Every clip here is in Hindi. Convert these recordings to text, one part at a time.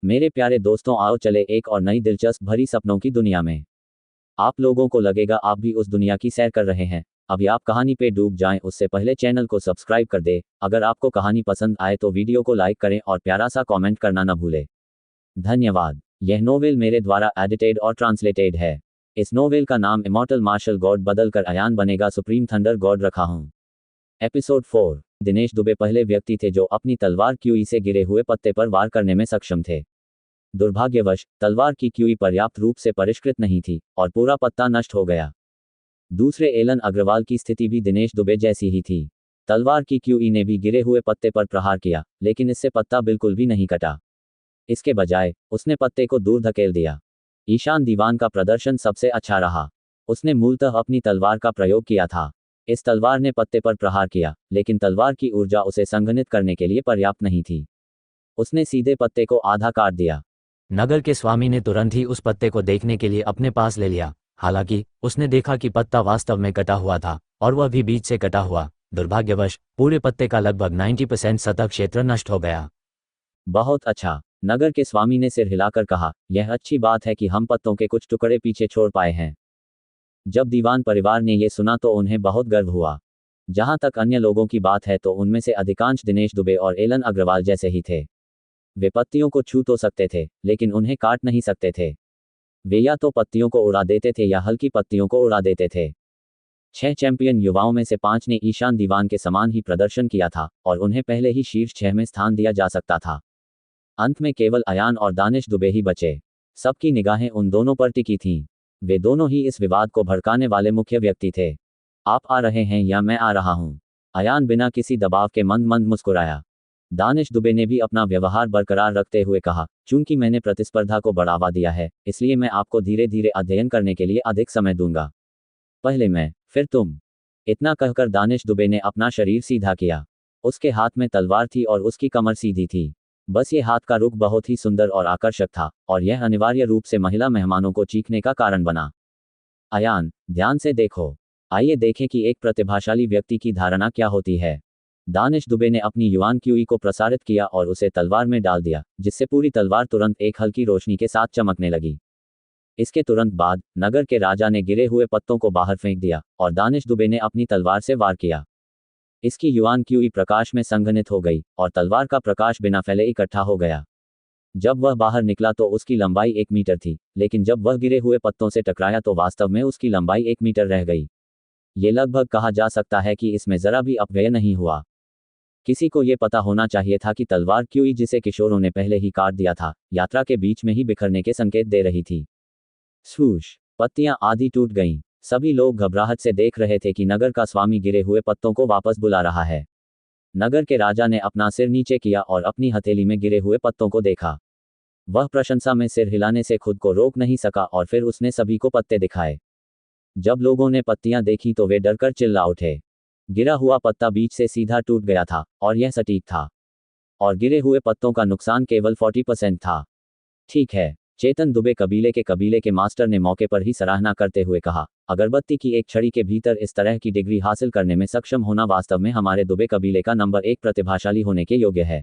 मेरे प्यारे दोस्तों, आओ चले एक और नई दिलचस्प भरी सपनों की दुनिया में। आप लोगों को लगेगा आप भी उस दुनिया की सैर कर रहे हैं। अभी आप कहानी पे डूब जाएं उससे पहले चैनल को सब्सक्राइब कर दे। अगर आपको कहानी पसंद आए तो वीडियो को लाइक करें और प्यारा सा कमेंट करना न भूलें। धन्यवाद। यह नोवेल मेरे द्वारा एडिटेड और ट्रांसलेटेड है। इस नोवेल का नाम इमॉर्टल मार्शल गॉड बदलकर अयान बनेगा सुप्रीम थंडर गॉड रखा हूं। एपिसोड 4। दिनेश दुबे पहले व्यक्ति थे जो अपनी तलवार क्यूई से गिरे हुए पत्ते पर वार करने में सक्षम थे। दुर्भाग्यवश तलवार की क्यूई पर्याप्त रूप से परिष्कृत नहीं थी और पूरा पत्ता नष्ट हो गया। दूसरे एलन अग्रवाल की स्थिति भी दिनेश दुबे जैसी ही थी। तलवार की क्यूई ने भी गिरे हुए पत्ते पर प्रहार किया, लेकिन इससे पत्ता बिल्कुल भी नहीं कटा। इसके बजाय उसने पत्ते को दूर धकेल दिया। ईशान दीवान का प्रदर्शन सबसे अच्छा रहा। उसने मूलतः अपनी तलवार का प्रयोग किया था। इस तलवार ने पत्ते पर प्रहार किया, लेकिन तलवार की ऊर्जा उसे संघनित करने के लिए पर्याप्त नहीं थी। उसने सीधे पत्ते को आधा काट दिया। नगर के स्वामी ने तुरंत ही उस पत्ते को देखने के लिए अपने पास ले लिया। हालांकि उसने देखा कि पत्ता वास्तव में कटा हुआ था और वह भी बीच से कटा हुआ। दुर्भाग्यवश पूरे पत्ते का लगभग 90% सतह क्षेत्र नष्ट हो गया। बहुत अच्छा, नगर के स्वामी ने सिर हिलाकर कहा, यह अच्छी बात है कि हम पत्तों के कुछ टुकड़े पीछे छोड़ पाए हैं। जब दीवान परिवार ने यह सुना तो उन्हें बहुत गर्व हुआ। जहां तक अन्य लोगों की बात है तो उनमें से अधिकांश दिनेश दुबे और एलन अग्रवाल जैसे ही थे। वे पत्तियों को छू तो सकते थे, लेकिन उन्हें काट नहीं सकते थे। वे या तो पत्तियों को उड़ा देते थे या हल्की पत्तियों को उड़ा देते थे। 6 चैंपियन युवाओं में से 5 ने ईशान दीवान के समान ही प्रदर्शन किया था और उन्हें पहले ही शीर्ष 6 में स्थान दिया जा सकता था। अंत में केवल अयान और दानिश दुबे ही बचे। सबकी निगाहें उन दोनों पर टिकी थीं। वे दोनों ही इस विवाद को भड़काने वाले मुख्य व्यक्ति थे। आप आ रहे हैं या मैं आ रहा हूं? अयान बिना किसी दबाव के मंद मंद मुस्कुराया। दानिश दुबे ने भी अपना व्यवहार बरकरार रखते हुए कहा, चूंकि मैंने प्रतिस्पर्धा को बढ़ावा दिया है, इसलिए मैं आपको धीरे धीरे अध्ययन करने के लिए अधिक समय दूंगा। पहले मैं, फिर तुम। इतना कहकर दानिश दुबे ने अपना शरीर सीधा किया। उसके हाथ में तलवार थी और उसकी कमर सीधी थी। बस ये हाथ का रुख बहुत ही सुंदर और आकर्षक था और यह अनिवार्य रूप से महिला मेहमानों को चीखने का कारण बना। अयान, ध्यान से देखो। आइए देखें कि एक प्रतिभाशाली व्यक्ति की धारणा क्या होती है। दानिश दुबे ने अपनी युआन क्यूई को प्रसारित किया और उसे तलवार में डाल दिया, जिससे पूरी तलवार तुरंत एक हल्की रोशनी के साथ चमकने लगी। इसके तुरंत बाद नगर के राजा ने गिरे हुए पत्तों को बाहर फेंक दिया और दानिश दुबे ने अपनी तलवार से वार किया। इसकी युआन क्यूई प्रकाश में संघनित हो गई और तलवार का प्रकाश बिना फैले इकट्ठा हो गया। जब वह बाहर निकला तो उसकी लंबाई 1 मीटर थी, लेकिन जब वह गिरे हुए पत्तों से टकराया तो वास्तव में उसकी लंबाई 1 मीटर रह गई। ये लगभग कहा जा सकता है कि इसमें जरा भी अपव्यय नहीं हुआ। किसी को ये पता होना चाहिए था कि तलवार क्यूई जिसे किशोरों ने पहले ही काट दिया था, यात्रा के बीच में ही बिखरने के संकेत दे रही थी। स्वूश, पत्तियां आधी टूट गईं। सभी लोग घबराहट से देख रहे थे कि नगर का स्वामी गिरे हुए पत्तों को वापस बुला रहा है। नगर के राजा ने अपना सिर नीचे किया और अपनी हथेली में गिरे हुए पत्तों को देखा। वह प्रशंसा में सिर हिलाने से खुद को रोक नहीं सका और फिर उसने सभी को पत्ते दिखाए। जब लोगों ने पत्तियां देखी तो वे डरकर चिल्ला उठे। गिरा हुआ पत्ता बीच से सीधा टूट गया था और यह सटीक था। और गिरे हुए पत्तों का नुकसान केवल 40% था। ठीक है, चेतन दुबे कबीले के मास्टर ने मौके पर ही सराहना करते हुए कहा, अगरबत्ती की एक छड़ी के भीतर इस तरह की डिग्री हासिल करने में सक्षम होना वास्तव में हमारे दुबे कबीले का नंबर 1 प्रतिभाशाली होने के योग्य है।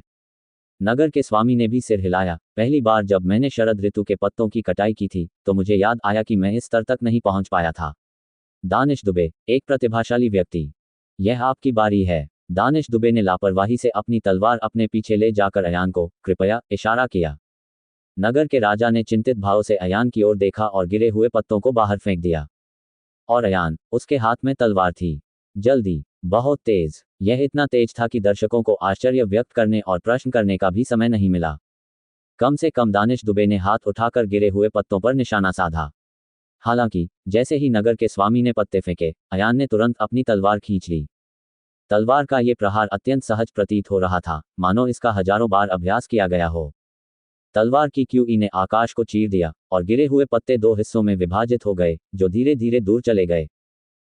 नगर के स्वामी ने भी सिर हिलाया। पहली बार जब मैंने शरद ऋतु के पत्तों की कटाई की थी तो मुझे याद आया कि मैं इस स्तर तक नहीं पहुंच पाया था। दानिश दुबे, एक प्रतिभाशाली व्यक्ति। यह आपकी बारी है। दानिश दुबे ने लापरवाही से अपनी तलवार अपने पीछे ले जाकर अयान को कृपया इशारा किया। नगर के राजा ने चिंतित भाव से अयान की ओर देखा और गिरे हुए पत्तों को बाहर फेंक दिया। और अयान, उसके हाथ में तलवार थी। जल्दी, बहुत तेज। यह इतना तेज था कि दर्शकों को आश्चर्य व्यक्त करने और प्रश्न करने का भी समय नहीं मिला। कम से कम दानिश दुबे ने हाथ उठाकर गिरे हुए पत्तों पर निशाना साधा। हालांकि जैसे ही नगर के स्वामी ने पत्ते फेंके, अयान ने तुरंत अपनी तलवार खींच ली। तलवार का ये प्रहार अत्यंत सहज प्रतीत हो रहा था, मानो इसका हजारों बार अभ्यास किया गया हो। तलवार की क्यूई ने आकाश को चीर दिया और गिरे हुए पत्ते 2 हिस्सों में विभाजित हो गए, जो धीरे धीरे दूर चले गए।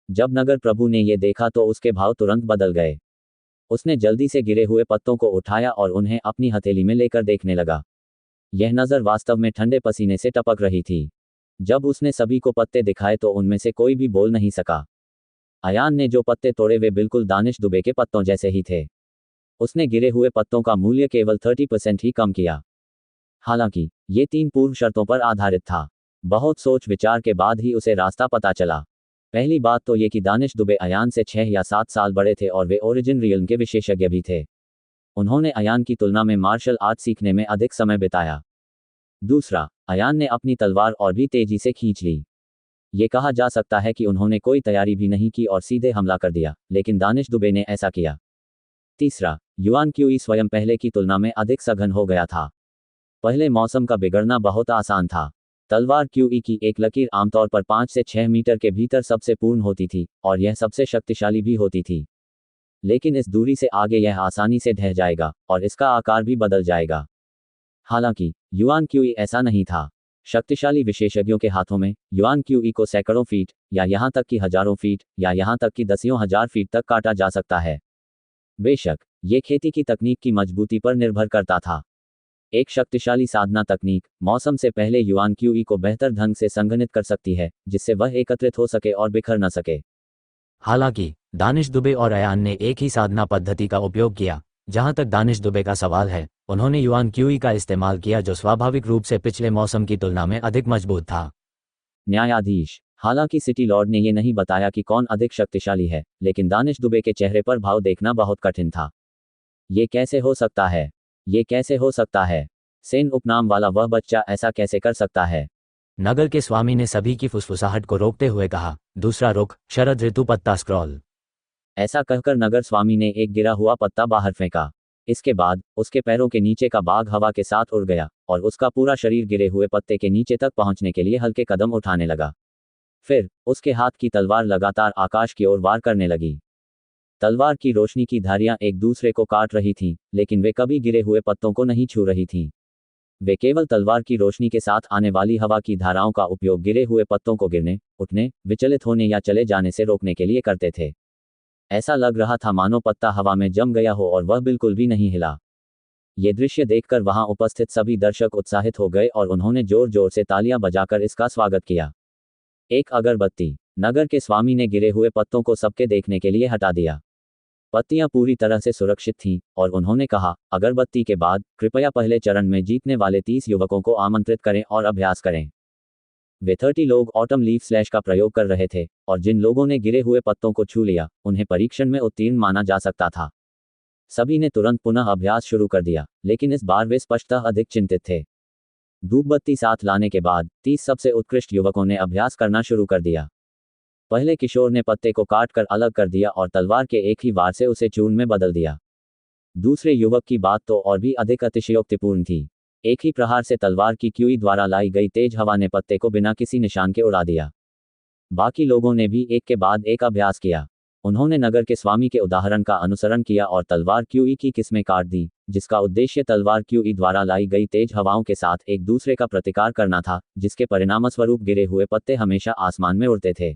जब नगर प्रभु ने यह देखा तो उसके भाव तुरंत बदल गए। उसने जल्दी से गिरे हुए पत्तों को उठाया और उन्हें अपनी हथेली में लेकर देखने लगा। यह नजर वास्तव में ठंडे पसीने से टपक रही थी। जब उसने सभी को पत्ते दिखाए तो उनमें से कोई भी बोल नहीं सका। अयान ने जो पत्ते तोड़े वे बिल्कुल दानिश दुबे के पत्तों जैसे ही थे। उसने गिरे हुए पत्तों का मूल्य केवल 30% ही कम किया। हालांकि ये 3 पूर्व शर्तों पर आधारित था। बहुत सोच विचार के बाद ही उसे रास्ता पता चला। पहली बात तो ये कि दानिश दुबे अयान से 6 या 7 साल बड़े थे और वे ओरिजिन रियल्म के विशेषज्ञ भी थे। उन्होंने अयान की तुलना में मार्शल आर्ट सीखने में अधिक समय बिताया। दूसरा, अयान ने अपनी तलवार और भी तेजी से खींच ली। ये कहा जा सकता है कि उन्होंने कोई तैयारी भी नहीं की और सीधे हमला कर दिया, लेकिन दानिश दुबे ने ऐसा किया। तीसरा, युआन क्यूई स्वयं पहले की तुलना में अधिक सघन हो गया था। पहले मौसम का बिगड़ना बहुत आसान था। तलवार क्यूई की एक लकीर आमतौर पर 5 से 6 मीटर के भीतर सबसे पूर्ण होती थी और यह सबसे शक्तिशाली भी होती थी। लेकिन इस दूरी से आगे यह आसानी से ढह जाएगा और इसका आकार भी बदल जाएगा। हालांकि युआन क्यूई ऐसा नहीं था। शक्तिशाली विशेषज्ञों के हाथों में युआन क्यूई को सैकड़ों फीट या यहां तक कि हजारों फीट या यहां तक कि दसियों हजार फीट तक काटा जा सकता है। बेशक ये खेती की तकनीक की मजबूती पर निर्भर करता था। एक शक्तिशाली साधना तकनीक मौसम से पहले युआन क्यूई को बेहतर ढंग से संघनित कर सकती है, जिससे वह एकत्रित हो सके और बिखर न सके। हालांकि दानिश दुबे और अयान ने एक ही साधना पद्धति का उपयोग किया। जहां तक दानिश दुबे का सवाल है, उन्होंने युआन क्यूई का इस्तेमाल किया जो स्वाभाविक रूप से पिछले मौसम की तुलना में अधिक मजबूत था। न्यायाधीश, हालांकि सिटी लॉर्ड ने यह नहीं बताया कि कौन अधिक शक्तिशाली है, लेकिन दानिश दुबे के चेहरे पर भाव देखना बहुत कठिन था। ये कैसे हो सकता है? ये कैसे हो सकता है? सेन उपनाम वाला वह बच्चा ऐसा कैसे कर सकता है? नगर के स्वामी ने सभी की फुसफुसाहट को रोकते हुए कहा, दूसरा रुख, शरद ऋतु पत्ता स्क्रॉल। ऐसा कहकर नगर स्वामी ने एक गिरा हुआ पत्ता बाहर फेंका। इसके बाद उसके पैरों के नीचे का भाग हवा के साथ उड़ गया और उसका पूरा शरीर गिरे हुए पत्ते के नीचे तक पहुंचने के लिए हल्के कदम उठाने लगा। फिर उसके हाथ की तलवार लगातार आकाश की ओर वार करने लगी। तलवार की रोशनी की धारियां एक दूसरे को काट रही थीं, लेकिन वे कभी गिरे हुए पत्तों को नहीं छू रही थीं। वे केवल तलवार की रोशनी के साथ आने वाली हवा की धाराओं का उपयोग गिरे हुए पत्तों को गिरने, उठने, विचलित होने या चले जाने से रोकने के लिए करते थे। ऐसा लग रहा था मानो पत्ता हवा में जम गया हो और वह बिल्कुल भी नहीं हिला। ये दृश्य देखकर वहां उपस्थित सभी दर्शक उत्साहित हो गए और उन्होंने जोर जोर से तालियां बजाकर इसका स्वागत किया। एक अगरबत्ती, नगर के स्वामी ने गिरे हुए पत्तों को सबके देखने के लिए हटा दिया। पत्तियां पूरी तरह से सुरक्षित थीं और उन्होंने कहा, अगरबत्ती के बाद कृपया पहले चरण में जीतने वाले 30 युवकों को आमंत्रित करें और अभ्यास करें। वे 30 लोग ऑटम लीफ स्लैश का प्रयोग कर रहे थे और जिन लोगों ने गिरे हुए पत्तों को छू लिया, उन्हें परीक्षण में उत्तीर्ण माना जा सकता था। सभी ने तुरंत पुनः अभ्यास शुरू कर दिया, लेकिन इस बार वे स्पष्टतः अधिक चिंतित थे। धूपबत्ती साथ लाने के बाद 30 सबसे उत्कृष्ट युवकों ने अभ्यास करना शुरू कर दिया। पहले किशोर ने पत्ते को काटकर अलग कर दिया और तलवार के एक ही वार से उसे चूर्ण में बदल दिया। दूसरे युवक की बात तो और भी अधिक अतिशयोक्तिपूर्ण थी। एक ही प्रहार से तलवार की क्यूई द्वारा लाई गई तेज हवा ने पत्ते को बिना किसी निशान के उड़ा दिया। बाकी लोगों ने भी एक के बाद एक अभ्यास किया। उन्होंने नगर के स्वामी के उदाहरण का अनुसरण किया और तलवार क्यूई की किस्में काट दी, जिसका उद्देश्य तलवार क्यूई द्वारा लाई गई तेज हवाओं के साथ एक दूसरे का प्रतिकार करना था, जिसके परिणामस्वरूप गिरे हुए पत्ते हमेशा आसमान में उड़ते थे।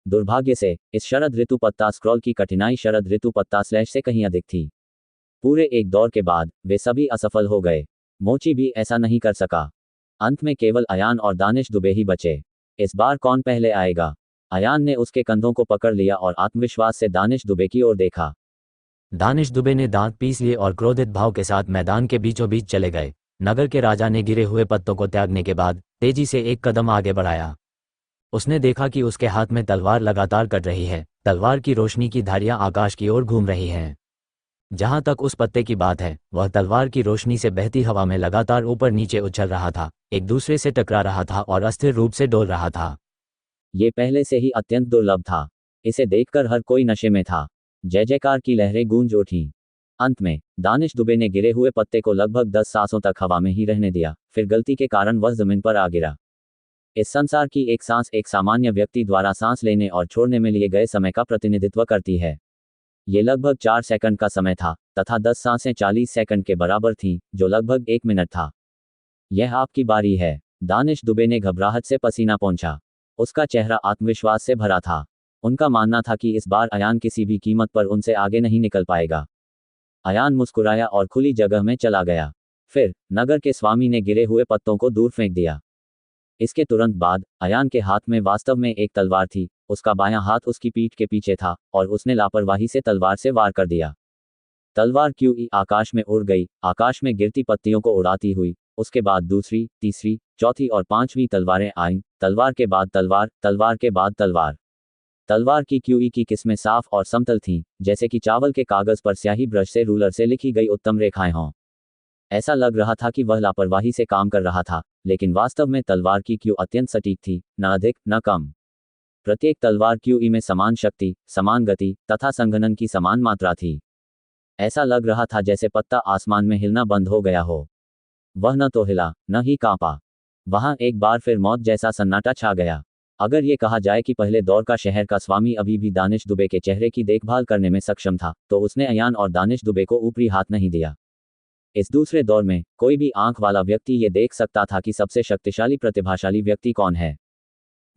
दुर्भाग्य से इस शरद ऋतु पत्ता स्क्रॉल की कठिनाई शरद ऋतु पत्ता स्लैश से कहीं अधिक थी। पूरे एक दौर के बाद वे सभी असफल हो गए। मोची भी ऐसा नहीं कर सका। अंत में केवल अयान और दानिश दुबे ही बचे। इस बार कौन पहले आएगा? अयान ने उसके कंधों को पकड़ लिया और आत्मविश्वास से दानिश दुबे की ओर देखा। दानिश दुबे ने दांत पीस लिए और क्रोधित भाव के साथ मैदान के बीचों बीच चले गए। नगर के राजा ने गिरे हुए पत्तों को त्यागने के बाद तेजी से एक कदम आगे बढ़ाया। उसने देखा कि उसके हाथ में तलवार लगातार कट रही है। तलवार की रोशनी की धारियां आकाश की ओर घूम रही हैं। जहां तक उस पत्ते की बात है, वह तलवार की रोशनी से बहती हवा में लगातार ऊपर नीचे उछल रहा था, एक दूसरे से टकरा रहा था और अस्थिर रूप से डोल रहा था। ये पहले से ही अत्यंत दुर्लभ था। इसे देखकर हर कोई नशे में था। जय जयकार की लहरें गूंज उठीं। अंत में दानिश दुबे ने गिरे हुए पत्ते को लगभग 10 सांसों तक हवा में ही रहने दिया, फिर गलती के कारण वह जमीन पर आ गिरा। इस संसार की एक सांस एक सामान्य व्यक्ति द्वारा सांस लेने और छोड़ने में लिए गए समय का प्रतिनिधित्व करती है। ये लगभग 4 सेकंड का समय था तथा 10 सांसें 40 सेकंड के बराबर थीं, जो लगभग 1 मिनट था। यह आपकी बारी है। दानिश दुबे ने घबराहट से पसीना पोंछा। उसका चेहरा आत्मविश्वास से भरा था। उनका मानना था कि इस बार अयान किसी भी कीमत पर उनसे आगे नहीं निकल पाएगा। अयान मुस्कुराया और खुली जगह में चला गया। फिर नगर के स्वामी ने गिरे हुए पत्तों को दूर फेंक दिया। इसके तुरंत बाद अयान के हाथ में वास्तव में एक तलवार थी। उसका बायां हाथ उसकी पीठ के पीछे था और उसने लापरवाही से तलवार से वार कर दिया। तलवार क्यूई आकाश में उड़ गई, आकाश में गिरती पत्तियों को उड़ाती हुई उसके बाद दूसरी, तीसरी, चौथी और पांचवी तलवारें आईं, तलवार के बाद तलवार, तलवार के बाद तलवार। तलवार की क्यूई की किस्में साफ और समतल थीं, जैसे कि चावल के कागज पर स्याही ब्रश से रूलर से लिखी गई उत्तम रेखाएं हों। ऐसा लग रहा था कि वह लापरवाही से काम कर रहा था, लेकिन वास्तव में तलवार की क्यू अत्यंत सटीक थी, न अधिक न कम। प्रत्येक तलवार क्यूई में समान शक्ति, समान गति तथा संघनन की समान मात्रा थी। ऐसा लग रहा था जैसे पत्ता आसमान में हिलना बंद हो गया हो। वह न तो हिला, न ही कांपा। वहां एक बार फिर मौत जैसा सन्नाटा छा गया। अगर ये कहा जाए कि पहले दौर का शहर का स्वामी अभी भी दानिश दुबे के चेहरे की देखभाल करने में सक्षम था, तो उसने अयान और दानिश दुबे को ऊपरी हाथ नहीं दिया। इस दूसरे दौर में कोई भी आंख वाला व्यक्ति ये देख सकता था कि सबसे शक्तिशाली प्रतिभाशाली व्यक्ति कौन है।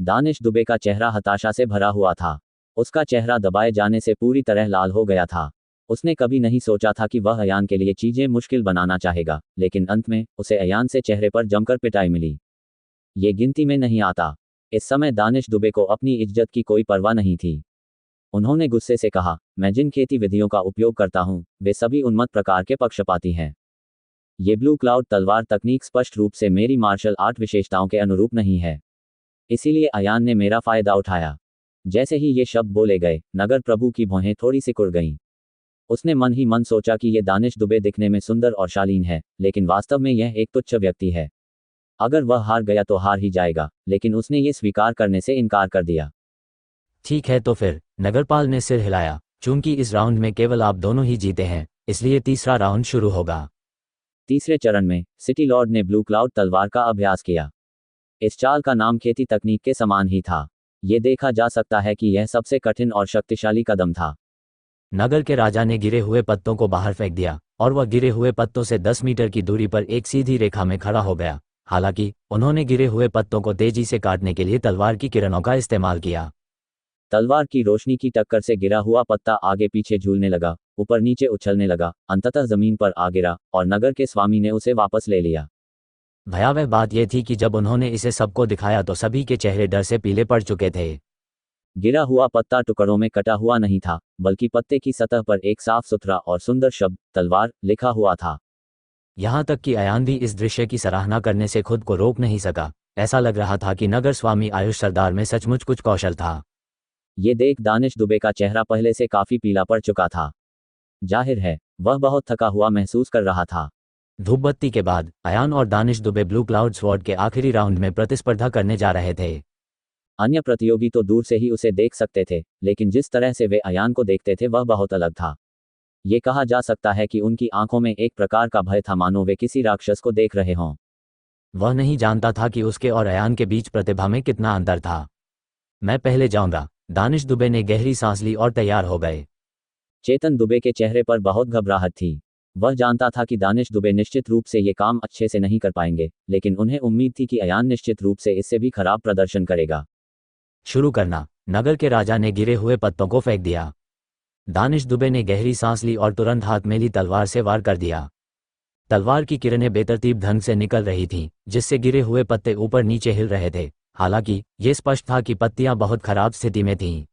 दानिश दुबे का चेहरा हताशा से भरा हुआ था। उसका चेहरा दबाए जाने से पूरी तरह लाल हो गया था। उसने कभी नहीं सोचा था कि वह अयान के लिए चीजें मुश्किल बनाना चाहेगा, लेकिन अंत में उसे अयान से चेहरे पर जमकर पिटाई मिली। ये गिनती में नहीं आता। इस समय दानिश दुबे को अपनी इज्जत की कोई परवाह नहीं थी। उन्होंने गुस्से से कहा, मैं जिन खेती विधियों का उपयोग करता हूं, वे सभी उन्मत्त प्रकार के पक्षपाती हैं। ये ब्लू क्लाउड तलवार तकनीक स्पष्ट रूप से मेरी मार्शल आर्ट विशेषताओं के अनुरूप नहीं है। इसीलिए अयान ने मेरा फायदा उठाया। जैसे ही ये शब्द बोले गए, नगर प्रभु की भौहें थोड़ी सिकुड़ गईं। उसने मन ही मन सोचा कि ये दानिश दुबे दिखने में सुंदर और शालीन है, लेकिन वास्तव में यह एक तुच्छ व्यक्ति है। अगर वह हार गया तो हार ही जाएगा, लेकिन उसने ये स्वीकार करने से इनकार कर दिया। ठीक है तो फिर, नगरपाल ने सिर हिलाया। चूंकि इस राउंड में केवल आप दोनों ही जीते हैं, इसलिए तीसरा राउंड शुरू होगा। तीसरे चरण में सिटी लॉर्ड ने ब्लू क्लाउड तलवार का अभ्यास किया। इस चाल का नाम खेती तकनीक के समान ही था। ये देखा जा सकता है कि यह सबसे कठिन और शक्तिशाली कदम था। नगर के राजा ने गिरे हुए पत्तों को बाहर फेंक दिया, और वह गिरे हुए पत्तों से 10 मीटर की दूरी पर एक सीधी रेखा में खड़ा हो गया। हालांकि उन्होंने गिरे हुए पत्तों को तेजी से काटने के लिए तलवार की किरणों का इस्तेमाल किया। तलवार की रोशनी की टक्कर से गिरा हुआ पत्ता आगे पीछे झूलने लगा, ऊपर नीचे उछलने लगा, अंततः जमीन पर आ गिरा और नगर के स्वामी ने उसे वापस ले लिया। भयावह बात यह थी कि जब उन्होंने इसे सबको दिखाया तो सभी के चेहरे डर से पीले पड़ चुके थे। गिरा हुआ पत्ता टुकड़ों में कटा हुआ नहीं था, बल्कि पत्ते की सतह पर एक साफ सुथरा और सुंदर शब्द तलवार लिखा हुआ था। यहाँ तक कि अयान भी इस दृश्य की सराहना करने से खुद को रोक नहीं सका। ऐसा लग रहा था कि नगर स्वामी आयुष सरदार में सचमुच कुछ कौशल था। ये देख दानिश दुबे का चेहरा पहले से काफी पीला पड़ चुका था। जाहिर है, वह बहुत थका हुआ महसूस कर रहा था। धूपबत्ती के बाद अयान और Danish Dubey blue cloud sword के आखिरी राउंड में प्रतिस्पर्धा करने जा रहे थे। अन्य प्रतियोगी तो दूर से ही उसे देख सकते थे, लेकिन जिस तरह से वे अयान को देखते थे वह बहुत अलग था। ये कहा जा सकता है कि उनकी आंखों में एक प्रकार का भय था, मानो वे किसी राक्षस को देख रहे हों। वह नहीं जानता था कि उसके और अयान के बीच प्रतिभा में कितना अंतर था। मैं पहले जाऊंगा। दानिश दुबे ने गहरी सांस ली और तैयार हो गए। चेतन दुबे के चेहरे पर बहुत घबराहट थी। वह जानता था कि दानिश दुबे निश्चित रूप से ये काम अच्छे से नहीं कर पाएंगे, लेकिन उन्हें उम्मीद थी कि अयान निश्चित रूप से इससे भी खराब प्रदर्शन करेगा। शुरू करना। नगर के राजा ने गिरे हुए पत्तों को फेंक दिया। दानिश दुबे ने गहरी सांस ली और तुरंत हाथ में ली तलवार से वार कर दिया। तलवार की किरणें बेतरतीब ढंग से निकल रही थीं, जिससे गिरे हुए पत्ते ऊपर नीचे हिल रहे थे। हालांकि ये स्पष्ट था कि पत्तियां बहुत खराब स्थिति में थीं।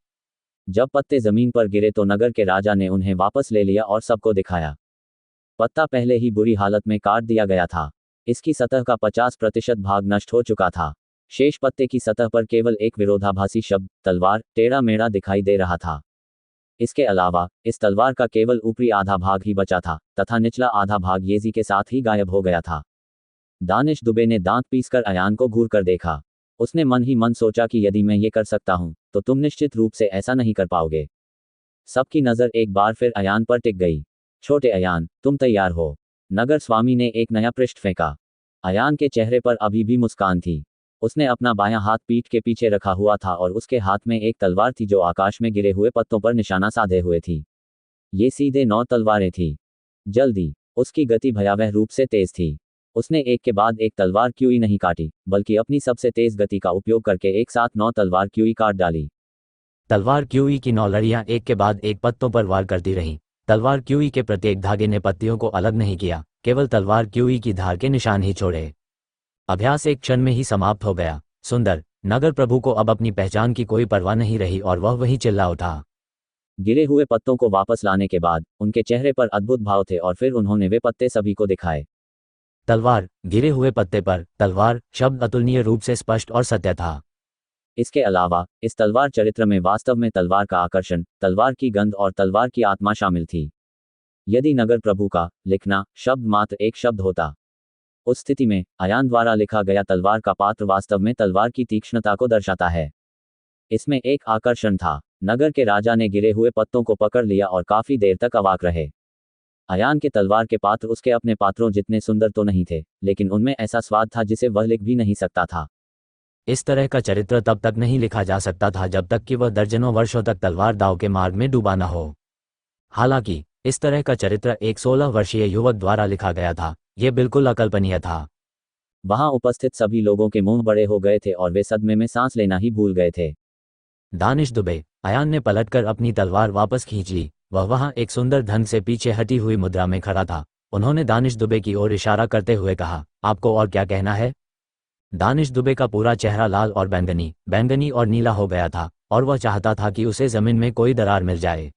जब पत्ते जमीन पर गिरे तो नगर के राजा ने उन्हें वापस ले लिया और सबको दिखाया। पत्ता पहले ही बुरी हालत में काट दिया गया था। इसकी सतह का 50% भाग नष्ट हो चुका था। शेष पत्ते की सतह पर केवल एक विरोधाभासी शब्द तलवार टेढ़ा मेढ़ा दिखाई दे रहा था। इसके अलावा इस तलवार का केवल ऊपरी आधा भाग ही बचा था, तथा निचला आधा भाग येजी के साथ ही गायब हो गया था। दानिश दुबे ने दांत पीसकर अयान को घूर कर देखा। उसने मन ही मन सोचा कि यदि मैं ये कर सकता हूं, तो तुम निश्चित रूप से ऐसा नहीं कर पाओगे। सबकी नजर एक बार फिर अयान पर टिक गई। छोटे अयान, तुम तैयार हो? नगर स्वामी ने एक नया पृष्ठ फेंका। अयान के चेहरे पर अभी भी मुस्कान थी। उसने अपना बायां हाथ पीठ के पीछे रखा हुआ था और उसके हाथ में एक तलवार थी जो आकाश में गिरे हुए पत्तों पर निशाना साधे हुए थी। ये सीधे 9 तलवारें थी। जल्दी। उसकी गति भयावह रूप से तेज थी। उसने एक के बाद एक तलवार क्यूई नहीं काटी, बल्कि अपनी सबसे तेज गति का उपयोग करके एक साथ 9 तलवार क्यूई काट डाली। तलवार क्यूई की 9 लड़ियां एक के बाद एक पत्तों पर वार करती रहीं। तलवार क्यूई के प्रत्येक धागे ने पत्तियों को अलग नहीं किया, केवल तलवार क्यूई की धार के निशान ही छोड़े। अभ्यास एक क्षण में ही समाप्त हो गया। सुंदर। नगर प्रभु को अब अपनी पहचान की कोई परवाह नहीं रही और वह वहीं चिल्ला उठा। गिरे हुए पत्तों को वापस लाने के बाद उनके चेहरे पर अद्भुत भाव थे और फिर उन्होंने वे पत्ते सभी को दिखाए। तलवार, गिरे हुए पत्ते पर तलवार शब्द अतुलनीय रूप से स्पष्ट और सत्य था। इसके अलावा इस तलवार चरित्र में वास्तव में तलवार का आकर्षण, तलवार की गंध और तलवार की आत्मा शामिल थी। यदि नगर प्रभु का लिखना शब्द मात्र एक शब्द होता, उस स्थिति में अयान द्वारा लिखा गया तलवार का पात्र वास्तव में तलवार की तीक्ष्णता को दर्शाता है। इसमें एक आकर्षण था। नगर के राजा ने गिरे हुए पत्तों को पकड़ लिया और काफी देर तक अवाक रहे। अयान के तलवार के पात्र उसके अपने पात्रों जितने सुंदर तो नहीं थे, लेकिन उनमें ऐसा स्वाद था जिसे वह लिख भी नहीं सकता था। इस तरह का चरित्र तब तक नहीं लिखा जा सकता था जब तक कि वह दर्जनों वर्षों तक तलवार दाव के मार्ग में डूबा न हो। हालांकि इस तरह का चरित्र एक 16 वर्षीय युवक द्वारा लिखा गया था। यह बिल्कुल अकल्पनीय था। वहां उपस्थित सभी लोगों के मुंह बड़े हो गए थे और वे सदमे में सांस लेना ही भूल गए थे। दानिश दुबे, अयान ने पलटकर अपनी तलवार वापस खींच ली। वह वहां एक सुंदर ढंग से पीछे हटी हुई मुद्रा में खड़ा था। उन्होंने दानिश दुबे की ओर इशारा करते हुए कहा, आपको और क्या कहना है? दानिश दुबे का पूरा चेहरा लाल और बैंगनी और नीला हो गया था और वह चाहता था कि उसे जमीन में कोई दरार मिल जाए।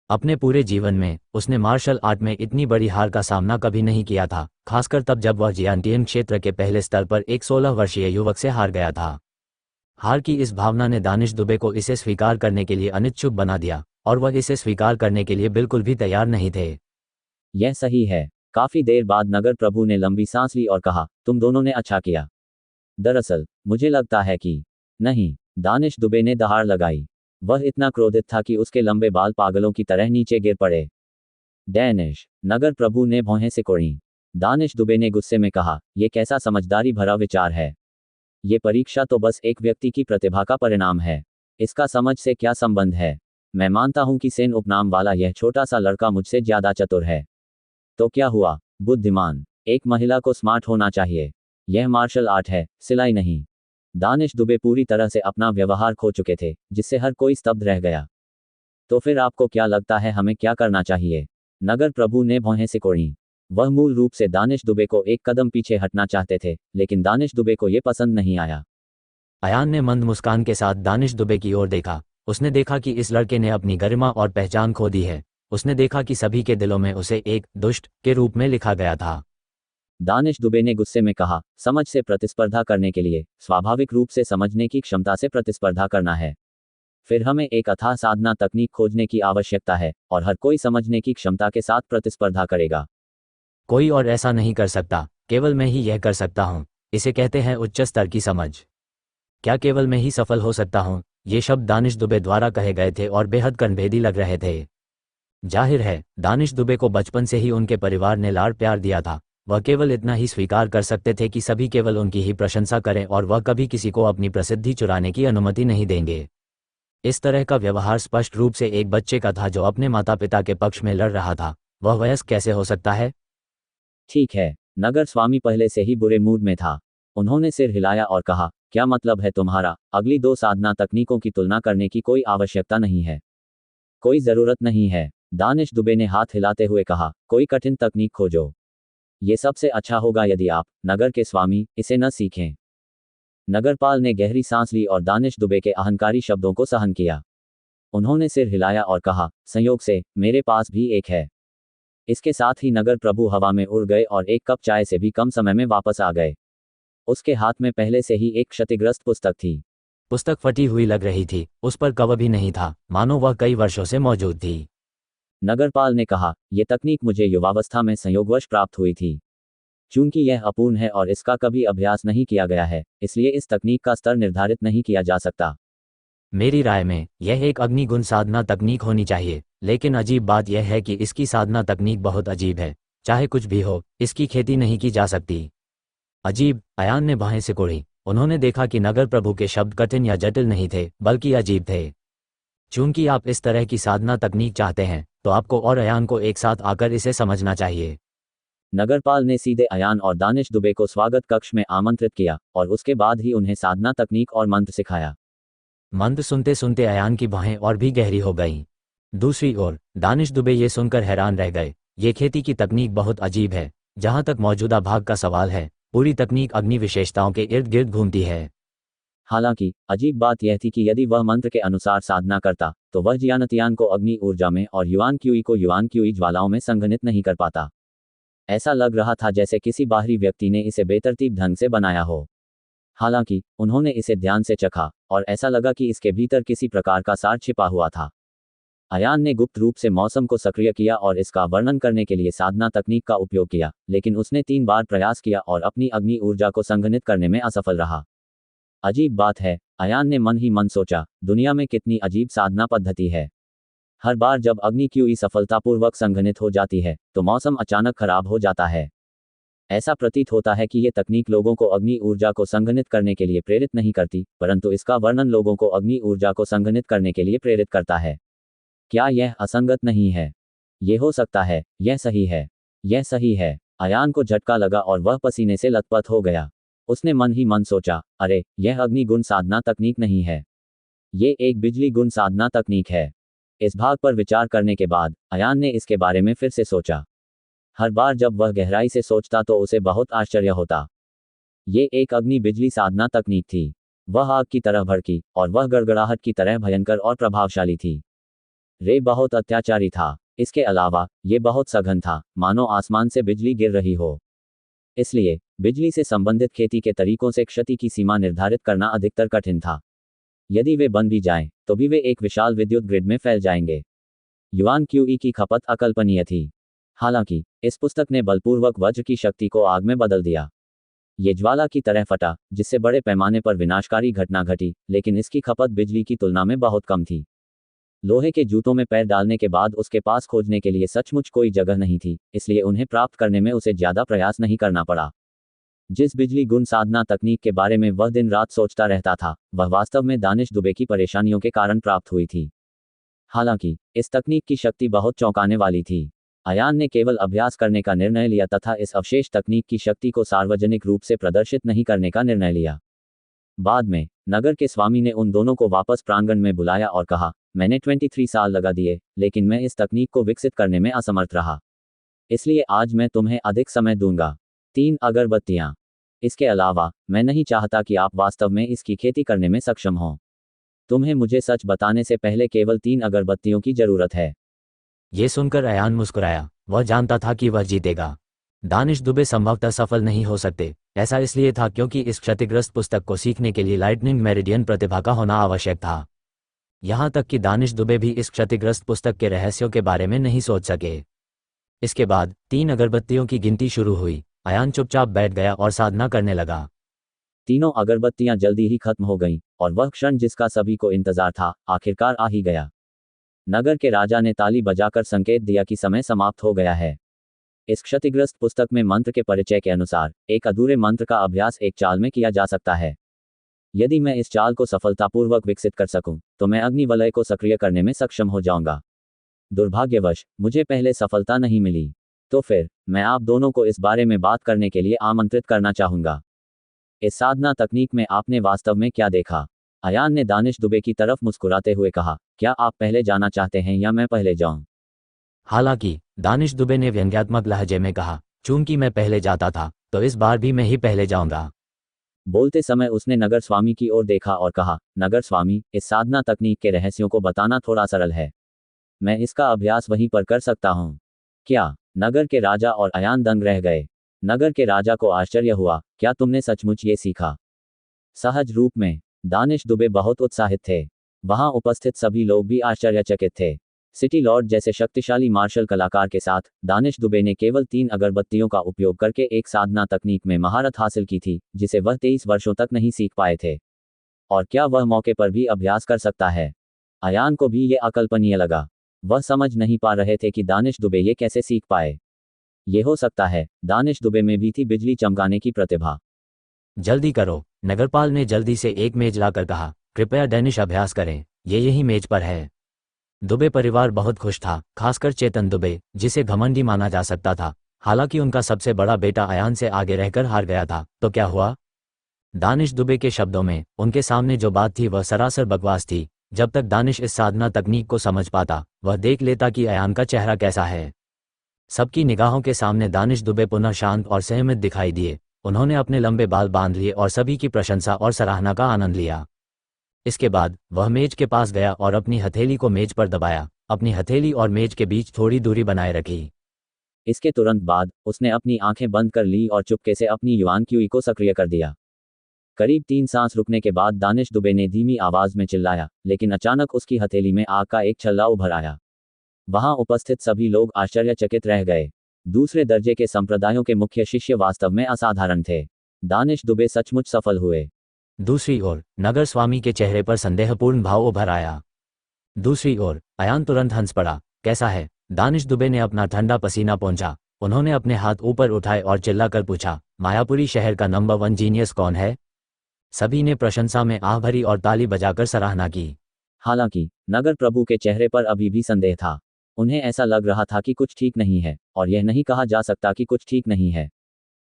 अपने पूरे जीवन में उसने मार्शल आर्ट में इतनी बड़ी हार का सामना कभी नहीं किया था, खासकर तब जब वह जियांटियन क्षेत्र के पहले स्तर पर एक 16 वर्षीय युवक से हार गया था। हार की इस भावना ने दानिश दुबे को इसे स्वीकार करने के लिए अनिच्छुक बना दिया और वह इसे स्वीकार करने के लिए बिल्कुल भी तैयार नहीं थे। यह सही है। काफी देर बाद नगर प्रभु ने लंबी सांस ली और कहा, तुम दोनों ने अच्छा किया। दरअसल मुझे लगता है कि नहीं। दानिश दुबे ने दहाड़ लगाई। वह इतना क्रोधित था कि उसके लंबे बाल पागलों की तरह नीचे गिर पड़े। डैनिश, नगर प्रभु ने भौहें सिकोड़ी। दानिश दुबे ने गुस्से में कहा, यह कैसा समझदारी भरा विचार है। ये परीक्षा तो बस एक व्यक्ति की प्रतिभा का परिणाम है। इसका समझ से क्या संबंध है? मैं मानता हूं कि सेन उपनाम वाला यह छोटा सा लड़का मुझसे ज्यादा चतुर है। तो क्या हुआ? बुद्धिमान। एक महिला को स्मार्ट होना चाहिए। यह मार्शल आर्ट है, सिलाई नहीं। दानिश दुबे पूरी तरह से अपना व्यवहार खो चुके थे, जिससे हर कोई स्तब्ध रह गया। तो फिर आपको क्या लगता है हमें क्या करना चाहिए? नगर प्रभु ने भौहें सिकोड़ी। वह मूल रूप से दानिश दुबे को एक कदम पीछे हटना चाहते थे, लेकिन दानिश दुबे को यह पसंद नहीं आया। अयान ने मंद मुस्कान के साथ दानिश दुबे की ओर देखा। उसने देखा कि इस लड़के ने अपनी गरिमा और पहचान खो दी है। उसने देखा कि सभी के दिलों में उसे एक दुष्ट के रूप में लिखा गया था। दानिश दुबे ने गुस्से में कहा, समझ से प्रतिस्पर्धा करने के लिए स्वाभाविक रूप से समझने की क्षमता से प्रतिस्पर्धा करना है। फिर हमें एक अथाह साधना तकनीक खोजने की आवश्यकता है और हर कोई समझने की क्षमता के साथ प्रतिस्पर्धा करेगा। कोई और ऐसा नहीं कर सकता, केवल मैं ही यह कर सकता हूं। इसे कहते हैं उच्च स्तर की समझ। क्या केवल मैं ही सफल हो सकता हूं? ये शब्द दानिश दुबे द्वारा कहे गए थे और बेहद कनभेदी लग रहे थे। जाहिर है, दानिश दुबे को बचपन से ही उनके परिवार ने लाड़ प्यार दिया था। वह केवल इतना ही स्वीकार कर सकते थे कि सभी केवल उनकी ही प्रशंसा करें और वह कभी किसी को अपनी प्रसिद्धि चुराने की अनुमति नहीं देंगे। इस तरह का व्यवहार स्पष्ट रूप से एक बच्चे का था जो अपने माता पिता के पक्ष में लड़ रहा था। वह वयस्क कैसे हो सकता है? ठीक है। नगर स्वामी पहले से ही बुरे मूड में था। उन्होंने सिर हिलाया और कहा, क्या मतलब है तुम्हारा? अगली दो साधना तकनीकों की तुलना करने की कोई आवश्यकता नहीं है। कोई जरूरत नहीं है। दानिश दुबे ने हाथ हिलाते हुए कहा, कोई कठिन तकनीक खोजो। ये सबसे अच्छा होगा यदि आप, नगर के स्वामी, इसे न सीखें। नगरपाल ने गहरी सांस ली और दानिश दुबे के अहंकारी शब्दों को सहन किया। उन्होंने सिर हिलाया और कहा, संयोग से मेरे पास भी एक है। इसके साथ ही नगर प्रभु हवा में उड़ गए और एक कप चाय से भी कम समय में वापस आ गए। उसके हाथ में पहले से ही एक क्षतिग्रस्त पुस्तक थी। पुस्तक फटी हुई लग रही थी, उस पर कवर भी नहीं था, मानो वह कई वर्षों से मौजूद थी। नगरपाल ने कहा, यह तकनीक मुझे युवावस्था में संयोगवश प्राप्त हुई थी। चूंकि यह अपूर्ण है और इसका कभी अभ्यास नहीं किया गया है, इसलिए इस तकनीक का स्तर निर्धारित नहीं किया जा सकता। मेरी राय में यह एक अग्निगुण साधना तकनीक होनी चाहिए, लेकिन अजीब बात यह है कि इसकी साधना तकनीक बहुत अजीब है। चाहे कुछ भी हो, इसकी खेती नहीं की जा सकती। अजीब? अयान ने बाहें सिकोड़ी। उन्होंने देखा कि नगर प्रभु के शब्द कठिन या जटिल नहीं थे, बल्कि अजीब थे। चूंकि आप इस तरह की साधना तकनीक चाहते हैं, तो आपको और अयान को एक साथ आकर इसे समझना चाहिए। नगरपाल ने सीधे अयान और दानिश दुबे को स्वागत कक्ष में आमंत्रित किया और उसके बाद ही उन्हें साधना तकनीक और मंत्र सिखाया। मंत्र सुनते सुनते अयान की बाहें और भी गहरी हो गईं। दूसरी ओर दानिश दुबे ये सुनकर हैरान रह गए। ये खेती की तकनीक बहुत अजीब है। जहां तक मौजूदा भाग का सवाल है, पूरी तकनीक अग्नि विशेषताओं के इर्द गिर्द घूमती है। हालांकि अजीब बात यह थी कि यदि वह मंत्र के अनुसार साधना करता, तो वह जियानतियान को अग्नि ऊर्जा में और युआन क्यूई को युआन क्यूई ज्वालाओं में संघनित नहीं कर पाता। ऐसा लग रहा था जैसे किसी बाहरी व्यक्ति ने इसे बेतरतीब ढंग से बनाया हो। हालांकि उन्होंने इसे ध्यान से चखा और ऐसा लगा कि इसके भीतर किसी प्रकार का सार छिपा हुआ था। अयान ने गुप्त रूप से मौसम को सक्रिय किया और इसका वर्णन करने के लिए साधना तकनीक का उपयोग किया, लेकिन उसने 3 बार प्रयास किया और अपनी अग्नि ऊर्जा को संघनित करने में असफल रहा। अजीब बात है, अयान ने मन ही मन सोचा, दुनिया में कितनी अजीब साधना पद्धति है। हर बार जब अग्नि क्यूई सफलतापूर्वक संघनित हो जाती है तो मौसम अचानक खराब हो जाता है। ऐसा प्रतीत होता है कि ये तकनीक लोगों को अग्नि ऊर्जा को संघनित करने के लिए प्रेरित नहीं करती, परंतु इसका वर्णन लोगों को अग्नि ऊर्जा को संघनित करने के लिए प्रेरित करता है। क्या यह असंगत नहीं है? ये हो सकता है, यह सही है, यह सही है। अयान को झटका लगा और वह पसीने से लथपथ हो गया। उसने मन ही मन सोचा, अरे, यह अग्नि गुण साधना तकनीक नहीं है, ये एक बिजली गुण साधना तकनीक है। इस भाग पर विचार करने के बाद अयान ने इसके बारे में फिर से सोचा। हर बार जब वह गहराई से सोचता तो उसे बहुत आश्चर्य होता। ये एक अग्नि बिजली साधना तकनीक थी। वह आग की तरह भड़की और वह गड़गड़ाहट की तरह भयंकर और प्रभावशाली थी। रे बहुत अत्याचारी था। इसके अलावा ये बहुत सघन था, मानो आसमान से बिजली गिर रही हो। इसलिए बिजली से संबंधित खेती के तरीकों से क्षति की सीमा निर्धारित करना अधिकतर कठिन था। यदि वे बन भी जाएं, तो भी वे एक विशाल विद्युत ग्रिड में फैल जाएंगे। युआन क्यूई की खपत अकल्पनीय थी। हालांकि इस पुस्तक ने बलपूर्वक वज्र की शक्ति को आग में बदल दिया। ये ज्वाला की तरह फटा, जिससे बड़े पैमाने पर विनाशकारी घटना घटी, लेकिन इसकी खपत बिजली की तुलना में बहुत कम थी। लोहे के जूतों में पैर डालने के बाद उसके पास खोजने के लिए सचमुच कोई जगह नहीं थी, इसलिए उन्हें प्राप्त करने में उसे ज्यादा प्रयास नहीं करना पड़ा। जिस बिजली गुण साधना तकनीक के बारे में वह दिन रात सोचता रहता था, वह वास्तव में दानिश दुबे की परेशानियों के कारण प्राप्त हुई थी। हालांकि इस तकनीक की शक्ति बहुत चौंकाने वाली थी। अयान ने केवल अभ्यास करने का निर्णय लिया तथा इस अवशेष तकनीक की शक्ति को सार्वजनिक रूप से प्रदर्शित नहीं करने का निर्णय लिया। बाद में नगर के स्वामी ने उन दोनों को वापस प्रांगण में बुलाया और कहा, मैंने 23 साल लगा दिए, लेकिन मैं इस तकनीक को विकसित करने में असमर्थ रहा। इसलिए आज मैं तुम्हें अधिक समय दूंगा। 3 अगरबत्तियां। इसके अलावा मैं नहीं चाहता कि आप वास्तव में इसकी खेती करने में सक्षम हों। तुम्हें मुझे सच बताने से पहले केवल 3 अगरबत्तियों की जरूरत है। ये सुनकर अयान मुस्कुराया। वह जानता था कि वह जीतेगा। दानिश दुबे संभवतः सफल नहीं हो सकते। ऐसा इसलिए था क्योंकि इस क्षतिग्रस्त पुस्तक को सीखने के लिए लाइटनिंग मेरिडियन प्रतिभा का होना आवश्यक था। यहाँ तक कि दानिश दुबे भी इस क्षतिग्रस्त पुस्तक के रहस्यों के बारे में नहीं सोच सके। इसके बाद 3 अगरबत्तियों की गिनती शुरू हुई। अयान चुपचाप बैठ गया और साधना करने लगा। तीनों अगरबत्तियां जल्दी ही खत्म हो गईं, और वह क्षण जिसका सभी को इंतजार था, आखिरकार आ ही गया। नगर के राजा ने ताली बजाकर संकेत दिया कि समय समाप्त हो गया है। इस क्षतिग्रस्त पुस्तक में मंत्र के परिचय के अनुसार एक अधूरे मंत्र का अभ्यास एक चाल में किया जा सकता है। यदि मैं इस चाल को सफलतापूर्वक विकसित कर सकूं, तो मैं अग्नि वलय को सक्रिय करने में सक्षम हो जाऊंगा। दुर्भाग्यवश मुझे पहले सफलता नहीं मिली। तो फिर मैं आप दोनों को इस बारे में बात करने के लिए आमंत्रित करना चाहूंगा। इस साधना तकनीक में आपने वास्तव में क्या देखा? अयान ने दानिश दुबे की तरफ मुस्कुराते हुए कहा, क्या आप पहले जाना चाहते हैं या मैं पहले जाऊं? हालांकि दानिश दुबे ने व्यंग्यात्मक लहजे में कहा, चूंकि मैं पहले जाता था, तो इस बार भी मैं ही पहले जाऊंगा। बोलते समय उसने नगर स्वामी की ओर देखा और कहा, नगर स्वामी, इस साधना तकनीक के रहस्यों को बताना थोड़ा सरल है। मैं इसका अभ्यास वहीं पर कर सकता हूं। क्या? नगर के राजा और अयान दंग रह गए। नगर के राजा को आश्चर्य हुआ, क्या तुमने सचमुच ये सीखा? सहज रूप में। दानिश दुबे बहुत उत्साहित थे। वहां उपस्थित सभी लोग भी आश्चर्यचकित थे। सिटी लॉर्ड जैसे शक्तिशाली मार्शल कलाकार के साथ दानिश दुबे ने केवल 3 अगरबत्तियों का उपयोग करके एक साधना तकनीक में महारत हासिल की थी, जिसे वह 23 वर्षों तक नहीं सीख पाए थे। और क्या वह मौके पर भी अभ्यास कर सकता है? अयान को भी ये अकल्पनीय लगा। वह समझ नहीं पा रहे थे कि दानिश दुबे ये कैसे सीख पाए। ये हो सकता है दानिश दुबे में भी थी बिजली चमकाने की प्रतिभा। जल्दी करो, नगरपाल ने जल्दी से एक मेज लाकर कहा, कृपया डैनिश अभ्यास करें, ये यही मेज पर है। दुबे परिवार बहुत खुश था, खासकर चेतन दुबे, जिसे घमंडी माना जा सकता था। हालांकि उनका सबसे बड़ा बेटा अयान से आगे रहकर हार गया था। तो क्या हुआ? दानिश दुबे के शब्दों में उनके सामने जो बात थी वह सरासर बकवास थी। जब तक दानिश इस साधना तकनीक को समझ पाता, वह देख लेता कि अयान का चेहरा कैसा है। सबकी निगाहों के सामने दानिश दुबे पुनः शांत और संयमित दिखाई दिए। उन्होंने अपने लंबे बाल बांध लिए और सभी की प्रशंसा और सराहना का आनंद लिया। इसके बाद वह मेज के पास गया और अपनी हथेली को मेज पर दबाया। अपनी हथेली और मेज के बीच थोड़ी दूरी बनाए रखी। इसके तुरंत बाद उसने अपनी आंखें बंद कर ली और चुपके से अपनी युआन क्यूई को सक्रिय कर दिया। करीब 3 सांस रुकने के बाद दानिश दुबे ने धीमी आवाज में चिल्लाया, लेकिन अचानक उसकी हथेली में आग का एक छल्ला उभर आया। वहां उपस्थित सभी लोग आश्चर्यचकित रह गए। दूसरे दर्जे के संप्रदायों के मुख्य शिष्य वास्तव में असाधारण थे। दानिश दुबे सचमुच सफल हुए। दूसरी ओर नगर स्वामी के चेहरे पर संदेहपूर्ण भाव उभर आया। दूसरी ओर अयान तुरंत हंस पड़ा। कैसा है? दानिश दुबे ने अपना ठंडा पसीना पोंछा। उन्होंने अपने हाथ ऊपर उठाए और चिल्लाकर पूछा, मायापुरी शहर का नंबर 1 जीनियस कौन है? सभी ने प्रशंसा में आह भरी और ताली बजाकर सराहना की। हालांकि नगर प्रभु के चेहरे पर अभी भी संदेह था। उन्हें ऐसा लग रहा था कि कुछ ठीक नहीं है, और यह नहीं कहा जा सकता कि कुछ ठीक नहीं है।